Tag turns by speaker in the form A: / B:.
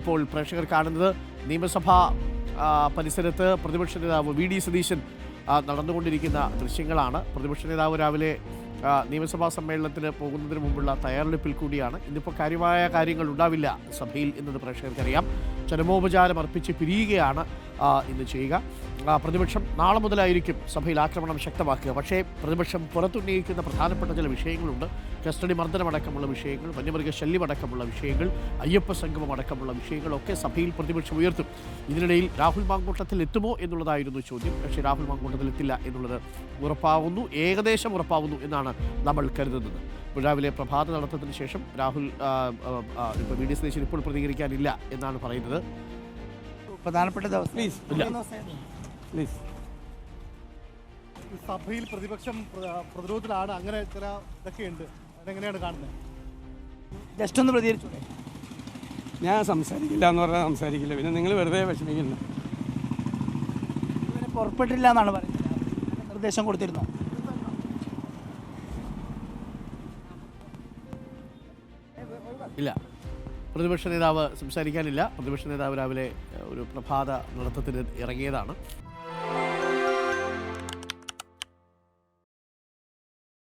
A: ഇപ്പോൾ പ്രേക്ഷകർ കാണുന്നത് നിയമസഭാ പരിസരത്ത് പ്രതിപക്ഷ നേതാവ് വി ഡി സതീശൻ നടന്നുകൊണ്ടിരിക്കുന്ന ദൃശ്യങ്ങളാണ്. പ്രതിപക്ഷ നേതാവ് രാവിലെ നിയമസഭാ സമ്മേളനത്തിന് പോകുന്നതിന് മുമ്പുള്ള തയ്യാറെടുപ്പിൽ കൂടിയാണ്. ഇന്നിപ്പോൾ കാര്യമായ കാര്യങ്ങൾ ഉണ്ടാവില്ല സഭയിൽ എന്നത് പ്രേക്ഷകർക്കറിയാം. ചരമോപചാരം അർപ്പിച്ച് പിരിയുകയാണ് ഇന്ന് ചെയ്യുക. പ്രതിപക്ഷം നാളെ മുതലായിരിക്കും സഭയിൽ ആക്രമണം ശക്തമാക്കുക. പക്ഷേ പ്രതിപക്ഷം പുറത്തുന്നയിക്കുന്ന പ്രധാനപ്പെട്ട ചില വിഷയങ്ങളുണ്ട്. കസ്റ്റഡി മർദ്ദനമടക്കമുള്ള വിഷയങ്ങൾ, വന്യമൃഗ ശല്യമടക്കമുള്ള വിഷയങ്ങൾ, അയ്യപ്പ സംഗമം അടക്കമുള്ള വിഷയങ്ങളൊക്കെ സഭയിൽ പ്രതിപക്ഷം ഉയർത്തും. ഇതിനിടയിൽ രാഹുൽ മാങ്കൂട്ടത്തിൽ എത്തുമോ എന്നുള്ളതായിരുന്നു ചോദ്യം. പക്ഷേ രാഹുൽ മാങ്കൂട്ടത്തിൽ എത്തില്ല എന്നുള്ളത് ഉറപ്പാവുന്നു, ഏകദേശം ഉറപ്പാവുന്നു എന്നാണ് നമ്മൾ കരുതുന്നത്. രാവിലെ പ്രഭാത നടത്തത്തിന് ശേഷം രാഹുൽ ഇപ്പോൾ വി ഡി സതീശൻ ഇപ്പോൾ പ്രതികരിക്കാനില്ല എന്നാണ് പറയുന്നത്.
B: പ്രധാനപ്പെട്ട ദിവസം
C: സഭയിൽ പ്രതിപക്ഷം പ്രതിരോധത്തിലാണ്, അങ്ങനെ ചില ഇതൊക്കെയുണ്ട്. അതെങ്ങനെയാണ് കാണുന്നത്?
B: ജസ്റ്റ് ഒന്ന് പ്രതികരിച്ചു.
D: ഞാൻ സംസാരിക്കില്ല എന്ന് പറഞ്ഞാൽ സംസാരിക്കില്ല, പിന്നെ നിങ്ങൾ വെറുതെ വിഷമിക്കില്ല.
B: ഇതുവരെ പുറപ്പെട്ടില്ല എന്നാണ് പറയുന്നത്. നിർദ്ദേശം കൊടുത്തിരുന്നോ?
A: ഇല്ല, പ്രതിപക്ഷ നേതാവ് സംസാരിക്കാനില്ല. പ്രതിപക്ഷ നേതാവ് രാവിലെ ഒരു പ്രഭാത നടത്തത്തിന് ഇറങ്ങിയതാണ്.